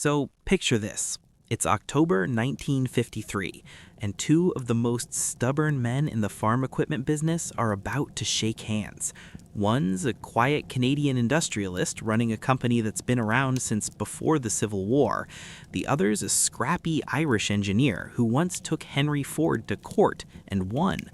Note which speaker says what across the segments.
Speaker 1: So picture this. It's October 1953, and two of the most stubborn men in the farm equipment business are about to shake hands. One's a quiet Canadian industrialist running a company that's been around since before the Civil War. The other's a scrappy Irish engineer who once took Henry Ford to court and won.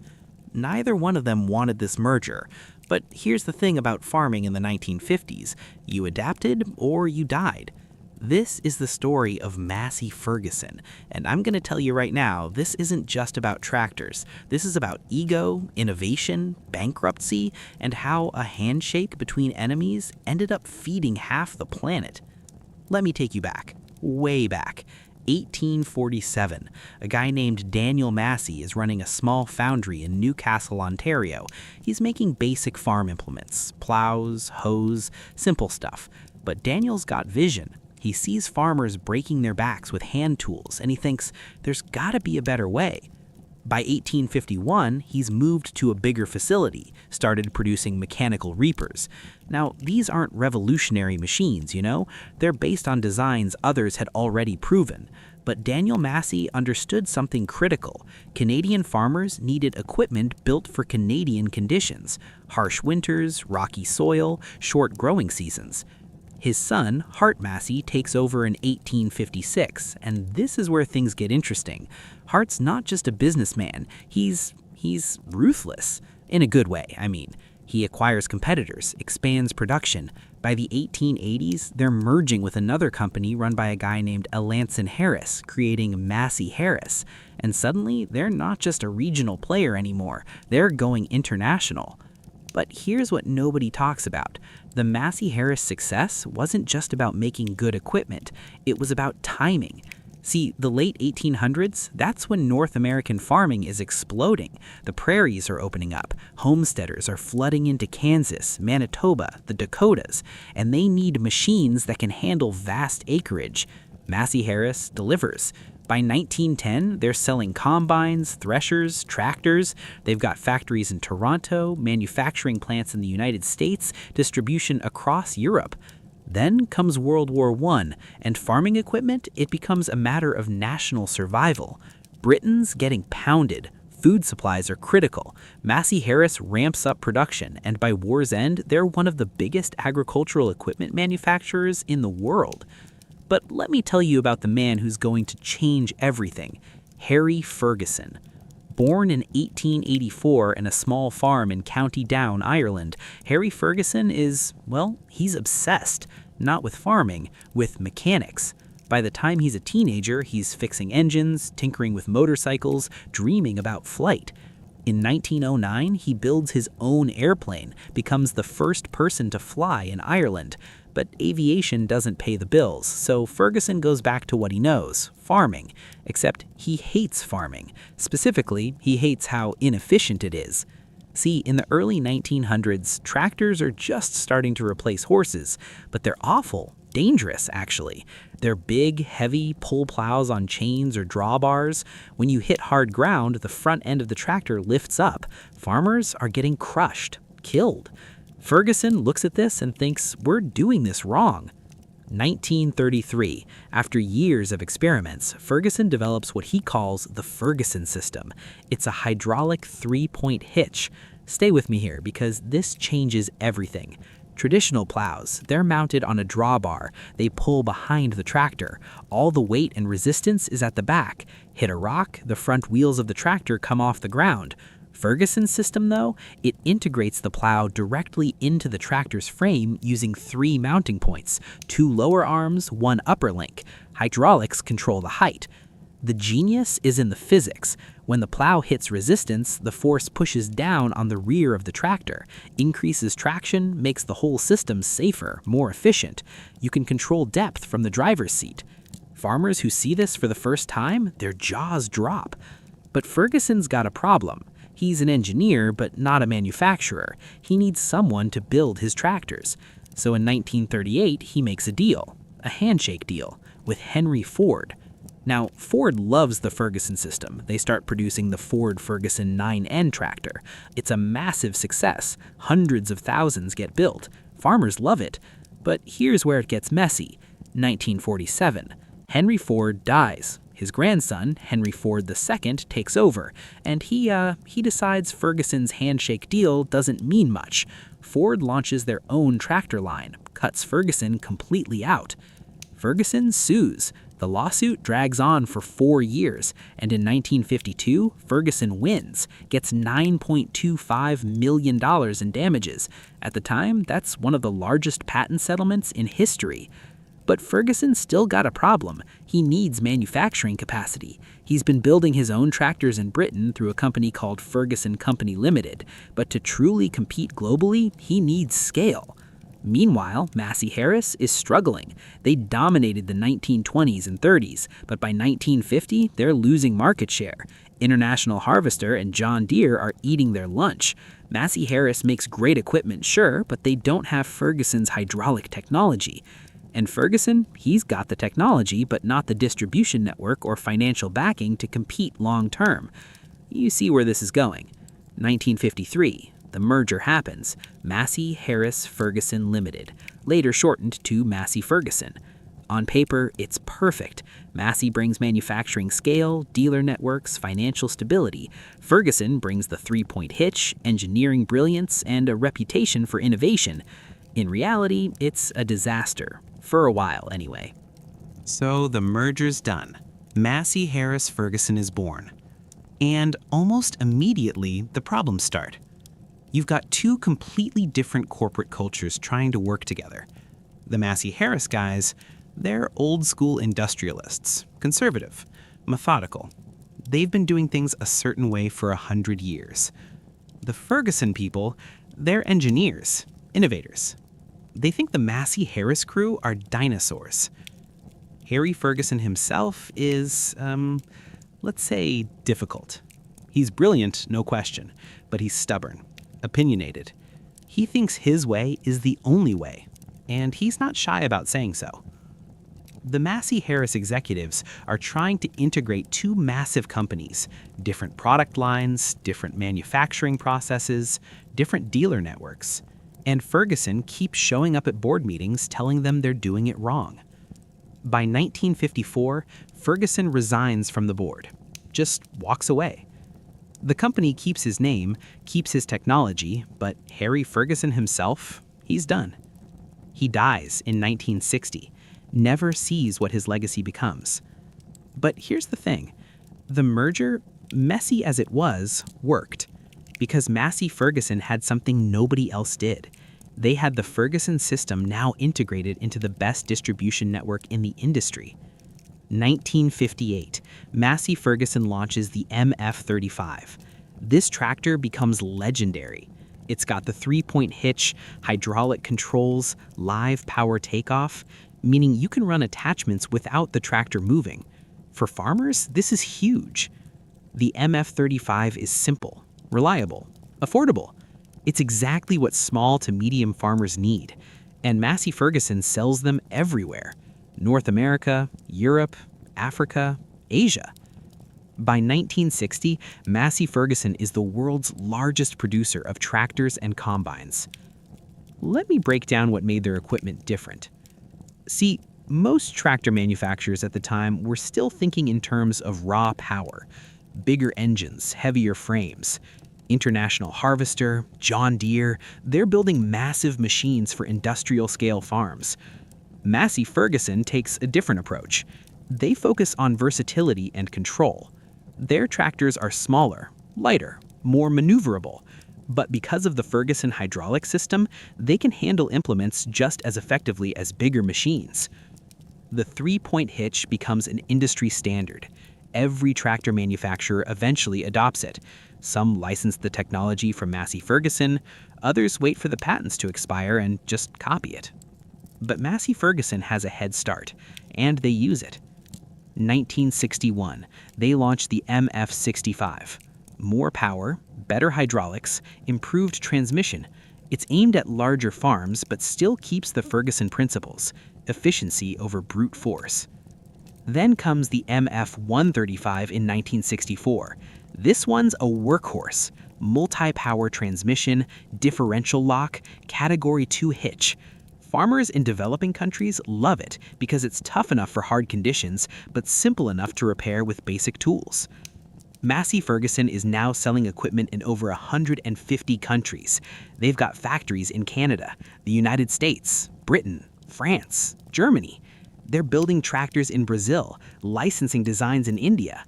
Speaker 1: Neither one of them wanted this merger. But here's the thing about farming in the 1950s. You adapted or you died. This is the story of Massey Ferguson, and I'm going to tell you right now, this isn't just about tractors. This is about ego, innovation, bankruptcy, and how a handshake between enemies ended up feeding half the planet. Let me take you back, way back. 1847, a guy named Daniel Massey is running a small foundry in Newcastle, Ontario. He's making basic farm implements, plows, hoes, simple stuff. But Daniel's got vision. He sees farmers breaking their backs with hand tools, and he thinks there's gotta be a better way. By 1851, he's moved to a bigger facility, started producing mechanical reapers. Now, these aren't revolutionary machines, They're based on designs others had already proven. But Daniel Massey understood something critical. Canadian farmers needed equipment built for Canadian conditions: harsh winters, rocky soil, short growing seasons. His son, Hart Massey, takes over in 1856, and this is where things get interesting. Hart's not just a businessman, he's ruthless. In a good way, I mean. He acquires competitors, expands production. By the 1880s, they're merging with another company run by a guy named Harris, creating Massey-Harris. And suddenly, they're not just a regional player anymore, they're going international. But here's what nobody talks about. The Massey-Harris success wasn't just about making good equipment, it was about timing. See, the late 1800s, that's when North American farming is exploding. The prairies are opening up, homesteaders are flooding into Kansas, Manitoba, the Dakotas, and they need machines that can handle vast acreage. Massey-Harris delivers. By 1910, they're selling combines, threshers, tractors. They've got factories in Toronto, manufacturing plants in the United States, distribution across Europe. Then comes World War I, and farming equipment, it becomes a matter of national survival. Britain's getting pounded. Food supplies are critical. Massey-Harris ramps up production, and by war's end, they're one of the biggest agricultural equipment manufacturers in the world. But let me tell you about the man who's going to change everything, Harry Ferguson. Born in 1884 in a small farm in County Down, Ireland, Harry Ferguson he's obsessed, not with farming, with mechanics. By the time he's a teenager, he's fixing engines, tinkering with motorcycles, dreaming about flight. In 1909, he builds his own airplane, becomes the first person to fly in Ireland. But aviation doesn't pay the bills, so Ferguson goes back to what he knows, farming. Except he hates farming. Specifically, he hates how inefficient it is. See, in the early 1900s, tractors are just starting to replace horses, but they're awful. Dangerous, actually. They're big, heavy pull plows on chains or drawbars. When you hit hard ground, the front end of the tractor lifts up. Farmers are getting crushed, killed. Ferguson looks at this and thinks, we're doing this wrong. 1933. After years of experiments, Ferguson develops what he calls the Ferguson system. It's a hydraulic 3-point hitch. Stay with me here because this changes everything. Traditional plows, they're mounted on a drawbar. They pull behind the tractor. All the weight and resistance is at the back. Hit a rock, the front wheels of the tractor come off the ground. Ferguson's system, though, it integrates the plow directly into the tractor's frame using 3 mounting points, 2 lower arms, 1 upper link. Hydraulics control the height. The genius is in the physics. When the plow hits resistance, the force pushes down on the rear of the tractor, increases traction, makes the whole system safer, more efficient. You can control depth from the driver's seat. Farmers who see this for the first time, their jaws drop. But Ferguson's got a problem. He's an engineer, but not a manufacturer. He needs someone to build his tractors. So in 1938, he makes a handshake deal, with Henry Ford. Now, Ford loves the Ferguson system. They start producing the Ford Ferguson 9N tractor. It's a massive success. Hundreds of thousands get built. Farmers love it. But here's where it gets messy. 1947. Henry Ford dies. His grandson, Henry Ford II, takes over, and he decides Ferguson's handshake deal doesn't mean much. Ford launches their own tractor line, cuts Ferguson completely out. Ferguson sues. The lawsuit drags on for 4 years, and in 1952, Ferguson wins, gets $9.25 million in damages. At the time, that's one of the largest patent settlements in history. But Ferguson still got a problem. He needs manufacturing capacity. He's been building his own tractors in Britain through a company called Ferguson Company Limited, but to truly compete globally, he needs scale. Meanwhile, Massey-Harris is struggling. They dominated the 1920s and 30s, but by 1950, they're losing market share. International Harvester and John Deere are eating their lunch. Massey-Harris makes great equipment, sure, but they don't have Ferguson's hydraulic technology. And Ferguson, he's got the technology, but not the distribution network or financial backing to compete long term. You see where this is going. 1953, the merger happens. Massey-Harris Ferguson Limited, later shortened to Massey Ferguson. On paper, it's perfect. Massey brings manufacturing scale, dealer networks, financial stability. Ferguson brings the 3-point hitch, engineering brilliance, and a reputation for innovation. In reality, it's a disaster. For a while, anyway. So the merger's done. Massey-Harris Ferguson is born. And almost immediately, the problems start. You've got two completely different corporate cultures trying to work together. The Massey-Harris guys, they're old-school industrialists, conservative, methodical. They've been doing things a certain way for 100 years. The Ferguson people, they're engineers, innovators. They think the Massey-Harris crew are dinosaurs. Harry Ferguson himself is, let's say, difficult. He's brilliant, no question, but he's stubborn, opinionated. He thinks his way is the only way, and he's not shy about saying so. The Massey-Harris executives are trying to integrate two massive companies, different product lines, different manufacturing processes, different dealer networks. And Ferguson keeps showing up at board meetings telling them they're doing it wrong. By 1954, Ferguson resigns from the board, just walks away. The company keeps his name, keeps his technology, but Harry Ferguson himself, he's done. He dies in 1960, never sees what his legacy becomes. But here's the thing. The merger, messy as it was, worked. Because Massey Ferguson had something nobody else did. They had the Ferguson system now integrated into the best distribution network in the industry. 1958, Massey Ferguson launches the MF-35. This tractor becomes legendary. It's got the 3-point hitch, hydraulic controls, live power takeoff, meaning you can run attachments without the tractor moving. For farmers, this is huge. The MF-35 is simple, reliable, affordable. It's exactly what small to medium farmers need, and Massey Ferguson sells them everywhere. North America, Europe, Africa, Asia. By 1960, Massey Ferguson is the world's largest producer of tractors and combines. Let me break down what made their equipment different. See, most tractor manufacturers at the time were still thinking in terms of raw power, bigger engines, heavier frames. International Harvester, John Deere, they're building massive machines for industrial-scale farms. Massey Ferguson takes a different approach. They focus on versatility and control. Their tractors are smaller, lighter, more maneuverable, but because of the Ferguson hydraulic system, they can handle implements just as effectively as bigger machines. The 3-point hitch becomes an industry standard. Every tractor manufacturer eventually adopts it. Some license the technology from Massey Ferguson, others wait for the patents to expire and just copy it. But Massey Ferguson has a head start, and they use it. 1961, they launched the MF-65. More power, better hydraulics, improved transmission. It's aimed at larger farms, but still keeps the Ferguson principles, efficiency over brute force. Then comes the MF-135 in 1964. This one's a workhorse, multi-power transmission, differential lock, Category 2 hitch.
Speaker 2: Farmers in developing countries love it because it's tough enough for hard conditions, but simple enough to repair with basic tools. Massey Ferguson is now selling equipment in over 150 countries. They've got factories in Canada, the United States, Britain, France, Germany. They're building tractors in Brazil, licensing designs in India.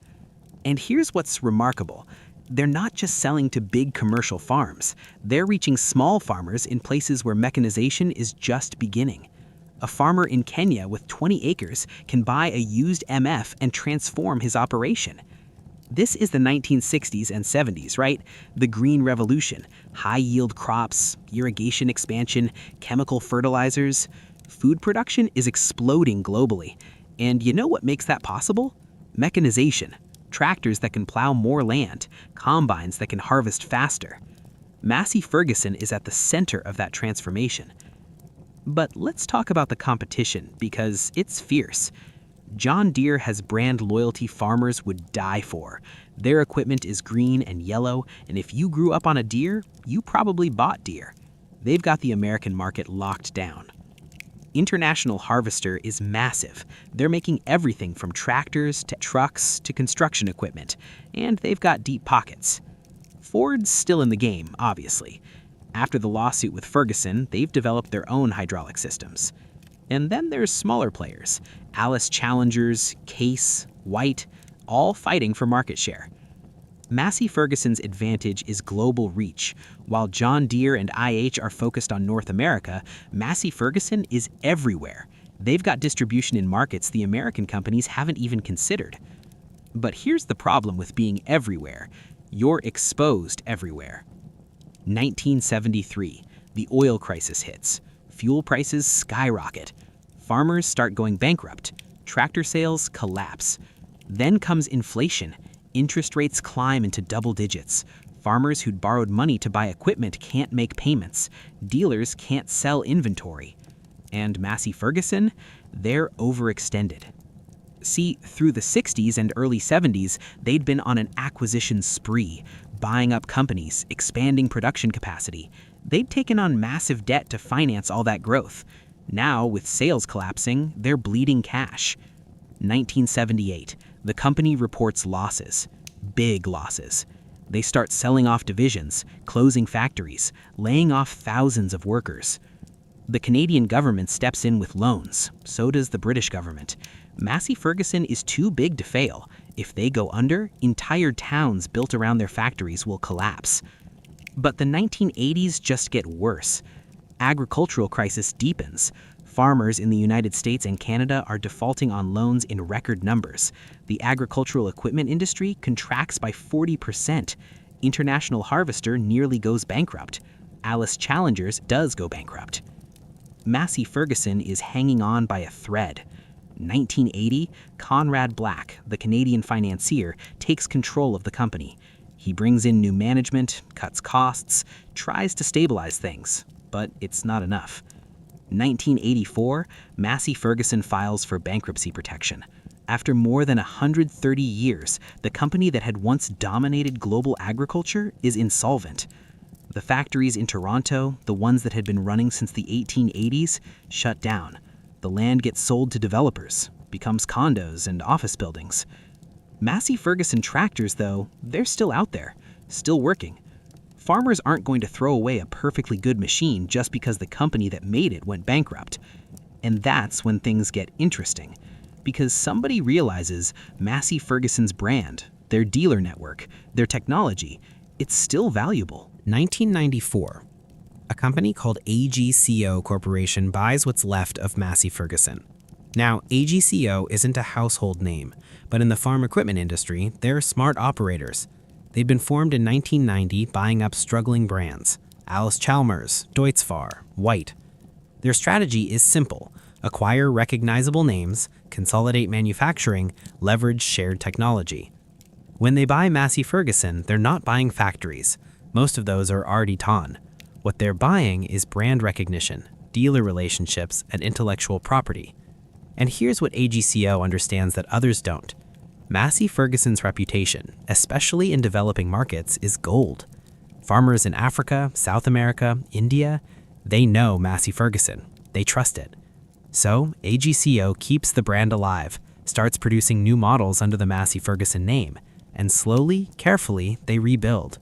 Speaker 2: And here's what's remarkable. They're not just selling to big commercial farms. They're reaching small farmers in places where mechanization is just beginning. A farmer in Kenya with 20 acres can buy a used MF and transform his operation. This is the 1960s and 70s, right? The Green Revolution, high-yield crops, irrigation expansion, chemical fertilizers. Food production is exploding globally. And you know what makes that possible? Mechanization. Tractors that can plow more land, combines that can harvest faster. Massey Ferguson is at the center of that transformation. But let's talk about the competition, because it's fierce. John Deere has brand loyalty farmers would die for. Their equipment is green and yellow, and if you grew up on a Deere, you probably bought Deere. They've got the American market locked down. International Harvester is massive. They're making everything from tractors to trucks to construction equipment, and they've got deep pockets. Ford's still in the game, obviously. After the lawsuit with Ferguson, they've developed their own hydraulic systems. And then there's smaller players, Alice Challengers, Case, White, all fighting for market share. Massey Ferguson's advantage is global reach. While John Deere and IH are focused on North America, Massey Ferguson is everywhere. They've got distribution in markets the American companies haven't even considered. But here's the problem with being everywhere. You're exposed everywhere. 1973, the oil crisis hits. Fuel prices skyrocket. Farmers start going bankrupt. Tractor sales collapse. Then comes inflation. Interest rates climb into double digits. Farmers who'd borrowed money to buy equipment can't make payments. Dealers can't sell inventory. And Massey Ferguson, they're overextended. See, through the 60s and early 70s, they'd been on an acquisition spree, buying up companies, expanding production capacity. They'd taken on massive debt to finance all that growth. Now, with sales collapsing, they're bleeding cash. 1978, the company reports losses. Big losses. They start selling off divisions, closing factories, laying off thousands of workers. The Canadian government steps in with loans. So does the British government. Massey Ferguson is too big to fail. If they go under, entire towns built around their factories will collapse. But the 1980s just get worse. Agricultural crisis deepens. Farmers in the United States and Canada are defaulting on loans in record numbers. The agricultural equipment industry contracts by 40%. International Harvester nearly goes bankrupt. Alice Challengers does go bankrupt. Massey Ferguson is hanging on by a thread. 1980, Conrad Black, the Canadian financier, takes control of the company. He brings in new management, cuts costs, tries to stabilize things, but it's not enough. 1984, Massey Ferguson files for bankruptcy protection. After more than 130 years, the company that had once dominated global agriculture is insolvent. The factories in Toronto, the ones that had been running since the 1880s, shut down. The land gets sold to developers, becomes condos and office buildings. Massey Ferguson tractors, though, they're still out there, still working. Farmers aren't going to throw away a perfectly good machine just because the company that made it went bankrupt. And that's when things get interesting, because somebody realizes Massey Ferguson's brand, their dealer network, their technology, it's still valuable.
Speaker 1: 1994. A company called AGCO Corporation buys what's left of Massey Ferguson. Now, AGCO isn't a household name, but in the farm equipment industry, they're smart operators. They'd been formed in 1990, buying up struggling brands: Alice Chalmers, Deutz-Fahr, White. Their strategy is simple: acquire recognizable names, consolidate manufacturing, leverage shared technology. When they buy Massey Ferguson, they're not buying factories. Most of those are already gone. What they're buying is brand recognition, dealer relationships, and intellectual property. And here's what AGCO understands that others don't. Massey Ferguson's reputation, especially in developing markets, is gold. Farmers in Africa, South America, India, they know Massey Ferguson.
Speaker 2: They trust it. So AGCO keeps the brand alive, starts producing new models under the Massey Ferguson name, and slowly, carefully, they rebuild.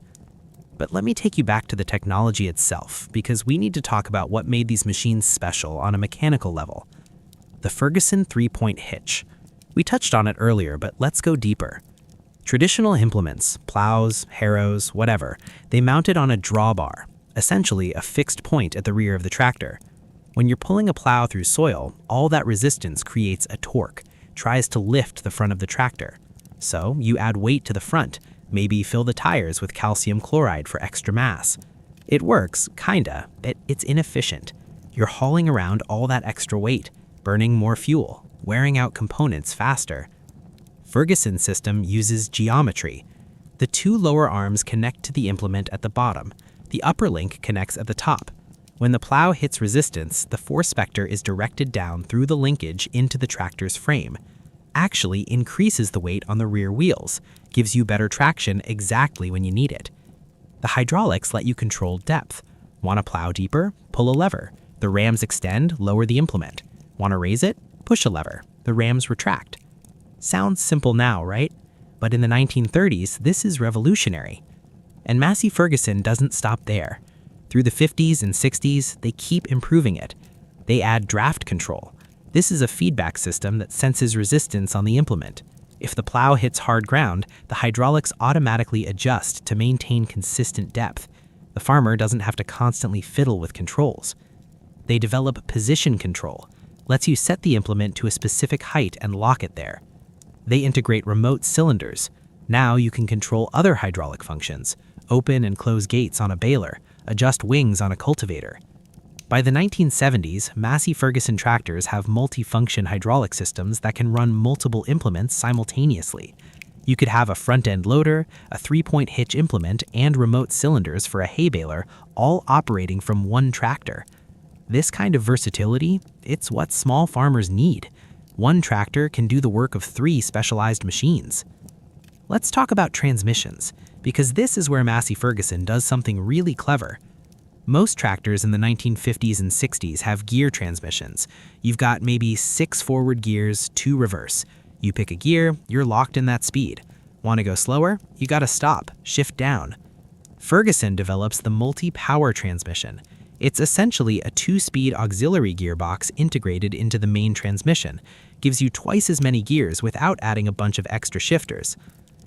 Speaker 2: But let me take you back to the technology itself, because we need to talk about what made these machines special on a mechanical level. The Ferguson 3-point hitch. We touched on it earlier, but let's go deeper. Traditional implements, plows, harrows, whatever, they mounted on a drawbar, essentially a fixed point at the rear of the tractor. When you're pulling a plow through soil, all that resistance creates a torque, tries to lift the front of the tractor. So you add weight to the front, maybe fill the tires with calcium chloride for extra mass. It works, kinda, but it's inefficient. You're hauling around all that extra weight, burning more fuel, wearing out components faster. Ferguson's system uses geometry. The two lower arms connect to the implement at the bottom. The upper link connects at the top. When the plow hits resistance, the force vector is directed down through the linkage into the tractor's frame. Actually increases the weight on the rear wheels, gives you better traction exactly when you need it. The hydraulics let you control depth. Want to plow deeper? Pull a lever. The rams extend, lower the implement. Want to raise it? Push a lever. The rams retract. Sounds simple now, right? But in the 1930s, this is revolutionary. And Massey Ferguson doesn't stop there. Through the 50s and 60s, they keep improving it. They add draft control. This is a feedback system that senses resistance on the implement. If the plow hits hard ground, the hydraulics automatically adjust to maintain consistent depth. The farmer doesn't have to constantly fiddle with controls. They develop position control, lets you set the implement to a specific height and lock it there. They integrate remote cylinders. Now you can control other hydraulic functions, open and close gates on a baler, adjust wings on a cultivator. By the 1970s, Massey Ferguson tractors have multi-function hydraulic systems that can run multiple implements simultaneously. You could have a front-end loader, a 3-point hitch implement, and remote cylinders for a hay baler, all operating from one tractor. This kind of versatility, it's what small farmers need. One tractor can do the work of 3 specialized machines. Let's talk about transmissions, because this is where Massey Ferguson does something really clever. Most tractors in the 1950s and 60s have gear transmissions. You've got maybe 6 forward gears, 2 reverse. You pick a gear, you're locked in that speed. Want to go slower? You gotta stop, shift down. Ferguson develops the multi-power transmission. It's essentially a 2-speed auxiliary gearbox integrated into the main transmission. Gives you twice as many gears without adding a bunch of extra shifters.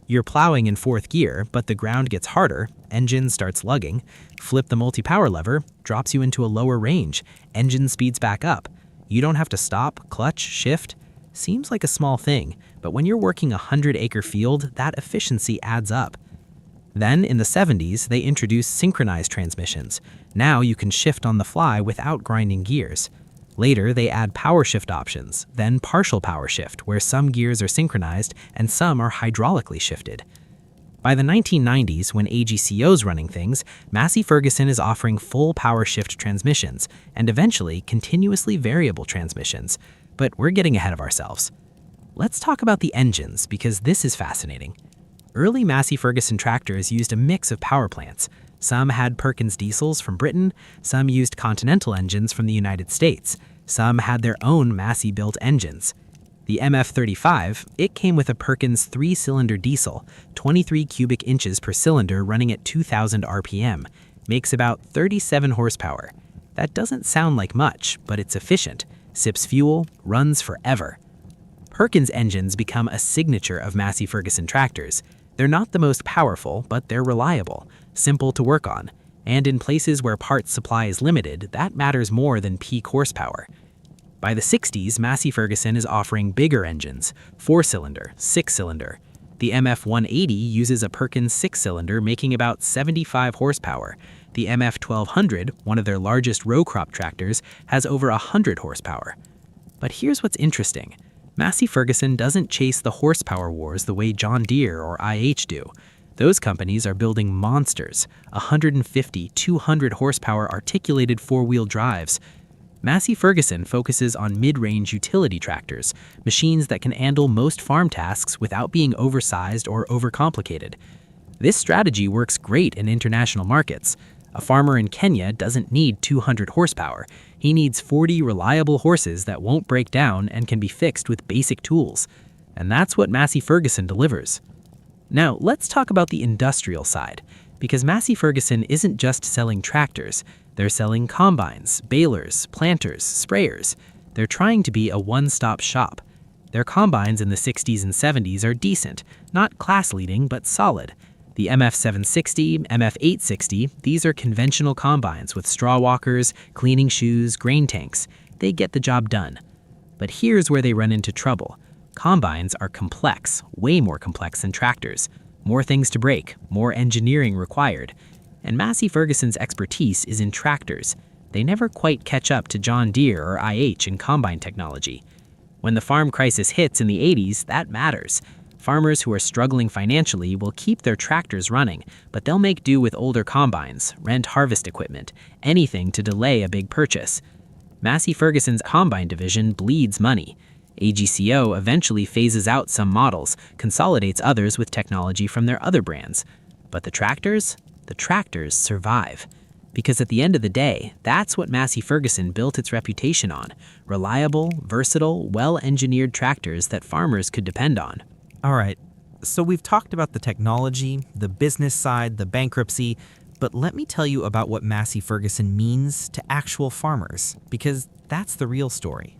Speaker 2: You're plowing in 4th gear, but the ground gets harder, engine starts lugging. Flip the multi-power lever, drops you into a lower range, engine speeds back up. You don't have to stop, clutch, shift. Seems like a small thing, but when you're working a 100-acre field, that efficiency adds up. Then, in the 70s, they introduced synchronized transmissions. Now you can shift on the fly without grinding gears. Later, they add power shift options, then partial power shift, where some gears are synchronized and some are hydraulically shifted. By the 1990s, when AGCO's running things, Massey Ferguson is offering full power shift transmissions and eventually continuously variable transmissions. But we're getting ahead of ourselves. Let's talk about the engines, because this is fascinating. Early Massey Ferguson tractors used a mix of power plants. Some had Perkins diesels from Britain, some used Continental engines from the United States, some had their own Massey-built engines. The MF35, it came with a Perkins 3-cylinder diesel, 23 cubic inches per cylinder running at 2,000 RPM, makes about 37 horsepower. That doesn't sound like much, but it's efficient, sips fuel, runs forever. Perkins engines become a signature of Massey Ferguson tractors. They're not the most powerful, but they're reliable, simple to work on, and in places where parts supply is limited, that matters more than peak horsepower. By the 60s, Massey Ferguson is offering bigger engines, 4-cylinder, 6-cylinder. The MF180 uses a Perkins 6-cylinder making about 75 horsepower. The MF1200, one of their largest row crop tractors, has over 100 horsepower. But here's what's interesting. Massey Ferguson doesn't chase the horsepower wars the way John Deere or IH do. Those companies are building monsters, 150, 200 horsepower articulated 4-wheel drives. Massey Ferguson focuses on mid-range utility tractors, machines that can handle most farm tasks without being oversized or overcomplicated. This strategy works great in international markets. A farmer in Kenya doesn't need 200 horsepower. He needs 40 reliable horses that won't break down and can be fixed with basic tools. And that's what Massey Ferguson delivers. Now, let's talk about the industrial side, because Massey Ferguson isn't just selling tractors. They're selling combines, balers, planters, sprayers. They're trying to be a one-stop shop. Their combines in the 60s and 70s are decent, not class-leading, but solid. The MF760, MF860, these are conventional combines with straw walkers, cleaning shoes, grain tanks. They get the job done. But here's where they run into trouble. Combines are complex, way more complex than tractors. More things to break, more engineering required. And Massey Ferguson's expertise is in tractors. They never quite catch up to John Deere or IH in combine technology. When the farm crisis hits in the 80s, that matters. Farmers who are struggling financially will keep their tractors running, but they'll make do with older combines, rent harvest equipment, anything to delay a big purchase. Massey Ferguson's combine division bleeds money. AGCO eventually phases out some models, consolidates others with technology from their other brands. But the tractors survive. Because at the end of the day, that's what Massey Ferguson built its reputation on: reliable, versatile, well-engineered tractors that farmers could depend on.
Speaker 1: All right, so we've talked about the technology, the business side, the bankruptcy, but let me tell you about what Massey Ferguson means to actual farmers, because that's the real story.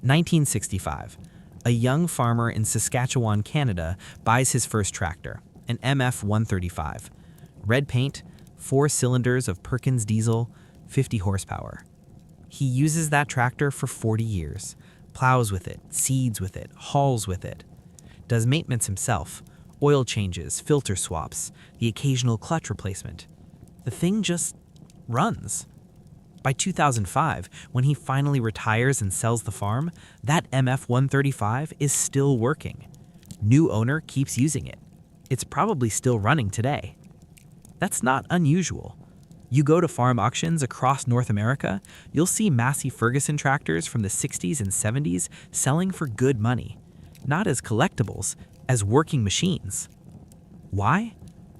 Speaker 1: 1965. A young farmer in Saskatchewan, Canada, buys his first tractor, an MF135. Red paint, 4 cylinders of Perkins diesel, 50 horsepower. He uses that tractor for 40 years, plows with it, seeds with it, hauls with it, does maintenance himself, oil changes, filter swaps, the occasional clutch replacement. The thing just runs. By 2005, when he finally retires and sells the farm, that MF135 is still working. New owner keeps using it. It's probably still running today. That's not unusual. You go to farm auctions across North America, you'll see Massey Ferguson tractors from the 60s and 70s selling for good money, not as collectibles, as working machines. Why?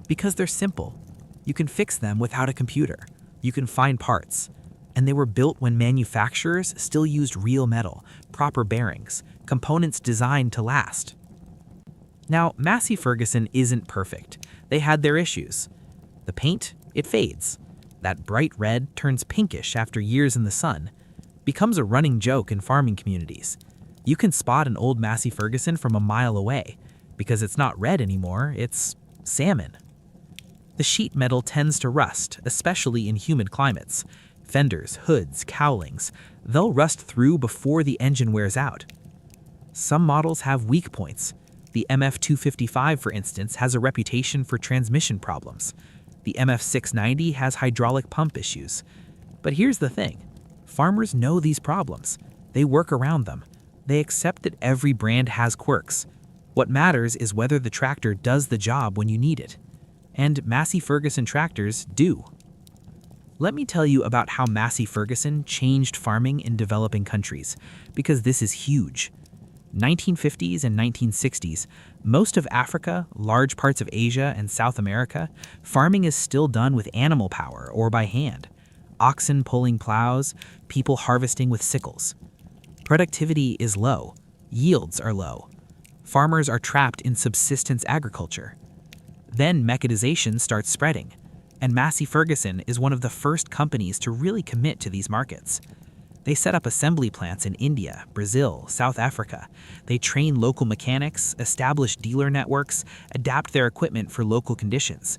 Speaker 1: Because they're simple. You can fix them without a computer. You can find parts. And they were built when manufacturers still used real metal, proper bearings, components designed to last. Now, Massey Ferguson isn't perfect. They had their issues. The paint, it fades. That bright red turns pinkish after years in the sun. Becomes a running joke in farming communities. You can spot an old Massey Ferguson from a mile away, because it's not red anymore, it's salmon. The sheet metal tends to rust, especially in humid climates. Fenders, hoods, cowlings, they'll rust through before the engine wears out. Some models have weak points. The MF255, for instance, has a reputation for transmission problems. The MF690 has hydraulic pump issues. But here's the thing. Farmers know these problems. They work around them. They accept that every brand has quirks. What matters is whether the tractor does the job when you need it. And Massey Ferguson tractors do. Let me tell you about how Massey Ferguson changed farming in developing countries, because this is huge. 1950s and 1960s, most of Africa, large parts of Asia and South America, farming is still done with animal power or by hand. Oxen pulling plows, people harvesting with sickles. Productivity is low, yields are low. Farmers are trapped in subsistence agriculture. Then mechanization starts spreading, and Massey Ferguson is one of the first companies to really commit to these markets. They set up assembly plants in India, Brazil, South Africa. They train local mechanics, establish dealer networks, adapt their equipment for local conditions.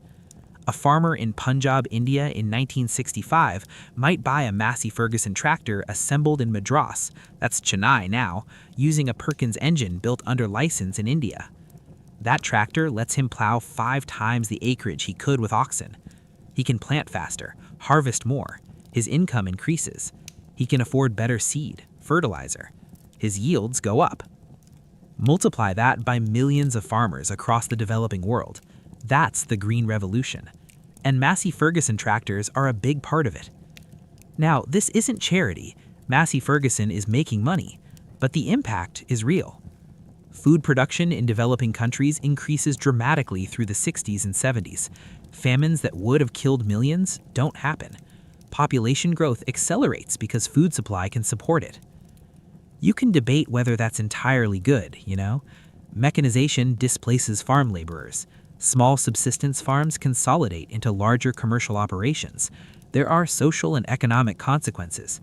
Speaker 1: A farmer in Punjab, India in 1965 might buy a Massey Ferguson tractor assembled in Madras, that's Chennai now, using a Perkins engine built under license in India. That tractor lets him plow 5 times the acreage he could with oxen. He can plant faster, harvest more. His income increases. He can afford better seed, fertilizer. His yields go up. Multiply that by millions of farmers across the developing world. That's the Green Revolution. And Massey Ferguson tractors are a big part of it. Now, this isn't charity. Massey Ferguson is making money, but the impact is real.
Speaker 2: Food production in developing countries increases dramatically through the 60s and 70s. Famines that would have killed millions don't happen. Population growth accelerates because food supply can support it. You can debate whether that's entirely good, you know? Mechanization displaces farm laborers. Small subsistence farms consolidate into larger commercial operations. There are social and economic consequences.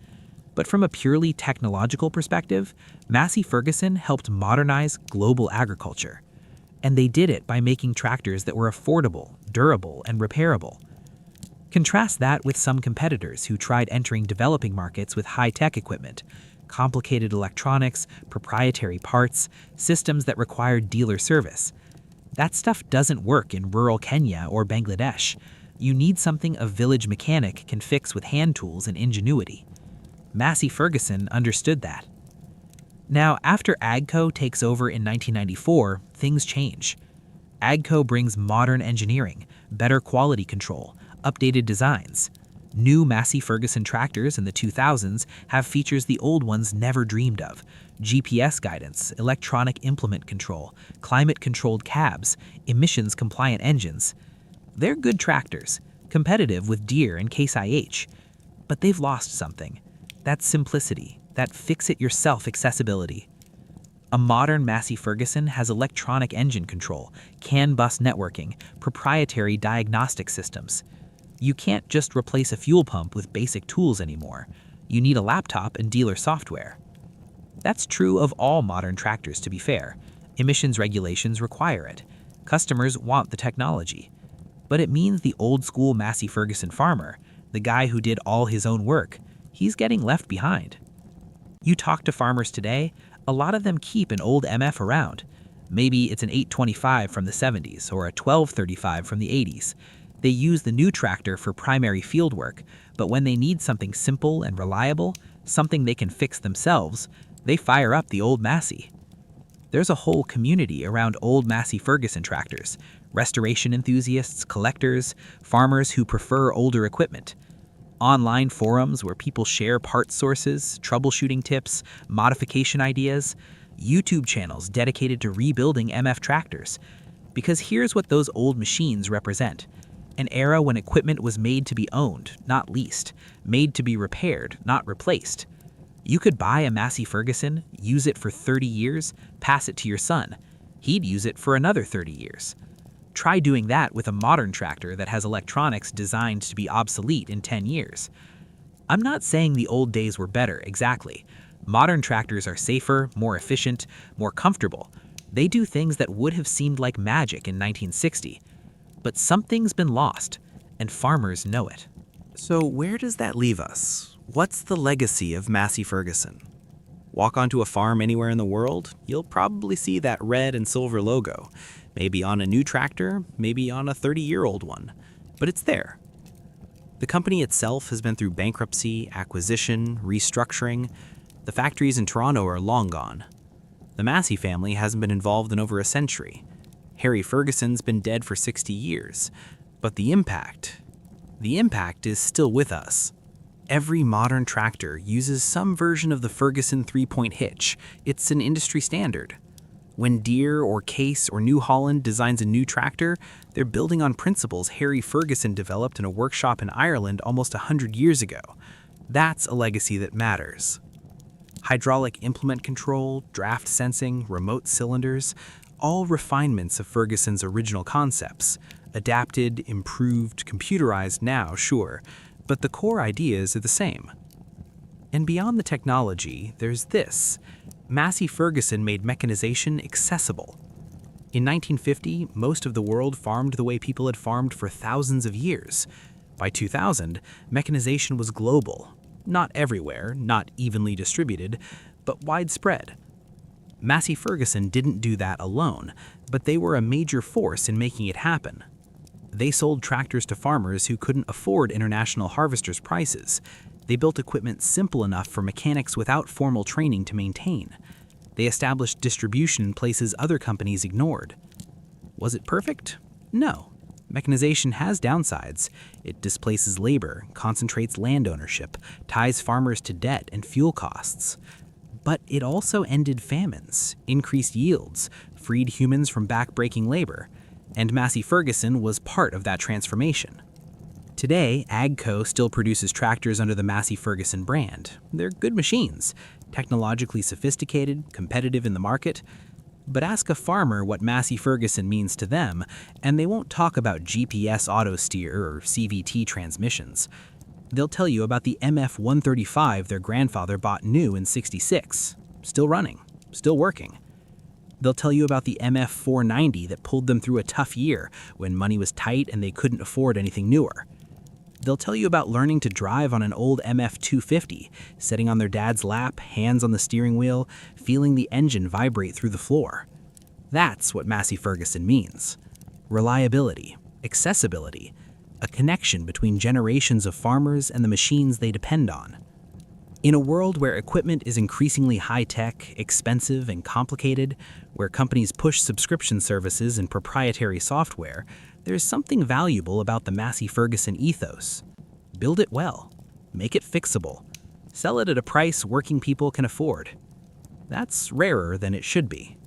Speaker 2: But from a purely technological perspective, Massey Ferguson helped modernize global agriculture. And they did it by making tractors that were affordable, durable, and repairable. Contrast that with some competitors who tried entering developing markets with high-tech equipment, complicated electronics, proprietary parts, systems that required dealer service. That stuff doesn't work in rural Kenya or Bangladesh. You need something a village mechanic can fix with hand tools and ingenuity. Massey Ferguson understood that. Now, after AGCO takes over in 1994, things change. AGCO brings modern engineering, better quality control, updated designs. New Massey Ferguson tractors in the 2000s have features the old ones never dreamed of: GPS guidance, electronic implement control, climate-controlled cabs, emissions-compliant engines. They're good tractors, competitive with Deere and Case IH, but they've lost something. That simplicity, that fix-it-yourself accessibility. A modern Massey Ferguson has electronic engine control, CAN bus networking, proprietary diagnostic systems. You can't just replace a fuel pump with basic tools anymore. You need a laptop and dealer software. That's true of all modern tractors, to be fair. Emissions regulations require it. Customers want the technology. But it means the old-school Massey Ferguson farmer, the guy who did all his own work, he's getting left behind. You talk to farmers today, a lot of them keep an old MF around. Maybe it's an 825 from the 70s or a 1235 from the 80s. They use the new tractor for primary field work, but when they need something simple and reliable, something they can fix themselves, they fire up the old Massey. There's a whole community around old Massey Ferguson tractors: restoration enthusiasts, collectors, farmers who prefer older equipment. Online forums where people share part sources, troubleshooting tips, modification ideas, YouTube channels dedicated to rebuilding MF tractors. Because here's what those old machines represent: an era when equipment was made to be owned, not leased, made to be repaired, not replaced. You could buy a Massey Ferguson, use it for 30 years, pass it to your son. He'd use it for another 30 years. Try doing that with a modern tractor that has electronics designed to be obsolete in 10 years. I'm not saying the old days were better, exactly. Modern tractors are safer, more efficient, more comfortable. They do things that would have seemed like magic in 1960. But something's been lost, and farmers know it.
Speaker 1: So where does that leave us? What's the legacy of Massey Ferguson? Walk onto a farm anywhere in the world, you'll probably see that red and silver logo. Maybe on a new tractor, maybe on a 30-year-old one. But it's there. The company itself has been through bankruptcy, acquisition, restructuring. The factories in Toronto are long gone. The Massey family hasn't been involved in over a century. Harry Ferguson's been dead for 60 years. But the impact is still with us. Every modern tractor uses some version of the Ferguson 3-point hitch. It's an industry standard. When Deere or Case or New Holland designs a new tractor, they're building on principles Harry Ferguson developed in a workshop in Ireland almost 100 years ago. That's a legacy that matters. Hydraulic implement control, draft sensing, remote cylinders, all refinements of Ferguson's original concepts. Adapted, improved, computerized now, sure, but the core ideas are the same. And beyond the technology, there's this. Massey Ferguson made mechanization accessible. In 1950, most of the world farmed the way people had farmed for thousands of years. By 2000, mechanization was global. Not everywhere, not evenly distributed, but widespread. Massey Ferguson didn't do that alone, but they were a major force in making it happen. They sold tractors to farmers who couldn't afford international harvesters' prices. They built equipment simple enough for mechanics without formal training to maintain. They established distribution in places other companies ignored. Was it perfect? No. Mechanization has downsides. It displaces labor, concentrates land ownership, ties farmers to debt and fuel costs.
Speaker 2: But it also ended famines, increased yields, freed humans from back-breaking labor, and Massey Ferguson was part of that transformation. Today, AGCO still produces tractors under the Massey Ferguson brand. They're good machines, technologically sophisticated, competitive in the market. But ask a farmer what Massey Ferguson means to them, and they won't talk about GPS auto steer or CVT transmissions. They'll tell you about the MF-135 their grandfather bought new in '66, still running, still working. They'll tell you about the MF-490 that pulled them through a tough year when money was tight and they couldn't afford anything newer. They'll tell you about learning to drive on an old MF-250, sitting on their dad's lap, hands on the steering wheel, feeling the engine vibrate through the floor. That's what Massey Ferguson means. Reliability, accessibility, a connection between generations of farmers and the machines they depend on. In a world where equipment is increasingly high-tech, expensive, and complicated, where companies push subscription services and proprietary software, there's something valuable about the Massey Ferguson ethos. Build it well, make it fixable, sell it at a price working people can afford. That's rarer than it should be.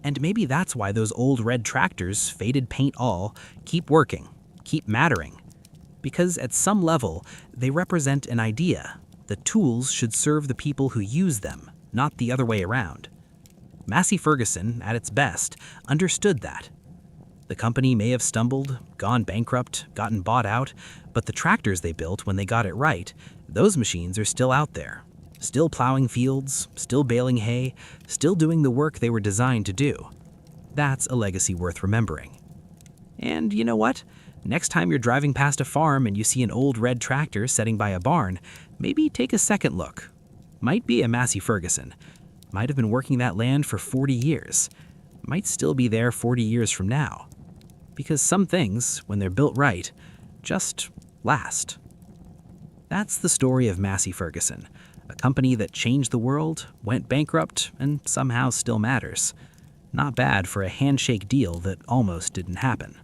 Speaker 2: And maybe that's why those old red tractors, faded paint all, keep working, keep mattering. Because at some level, they represent an idea. The tools should serve the people who use them, not the other way around. Massey Ferguson, at its best, understood that. The company may have stumbled, gone bankrupt, gotten bought out, but the tractors they built when they got it right, those machines are still out there. Still plowing fields, still baling hay, still doing the work they were designed to do. That's a legacy worth remembering. And you know what? Next time you're driving past a farm and you see an old red tractor sitting by a barn, maybe take a second look. Might be a Massey Ferguson. Might have been working that land for 40 years. Might still be there 40 years from now. Because some things, when they're built right, just last. That's the story of Massey Ferguson, a company that changed the world, went bankrupt, and somehow still matters. Not bad for a handshake deal that almost didn't happen.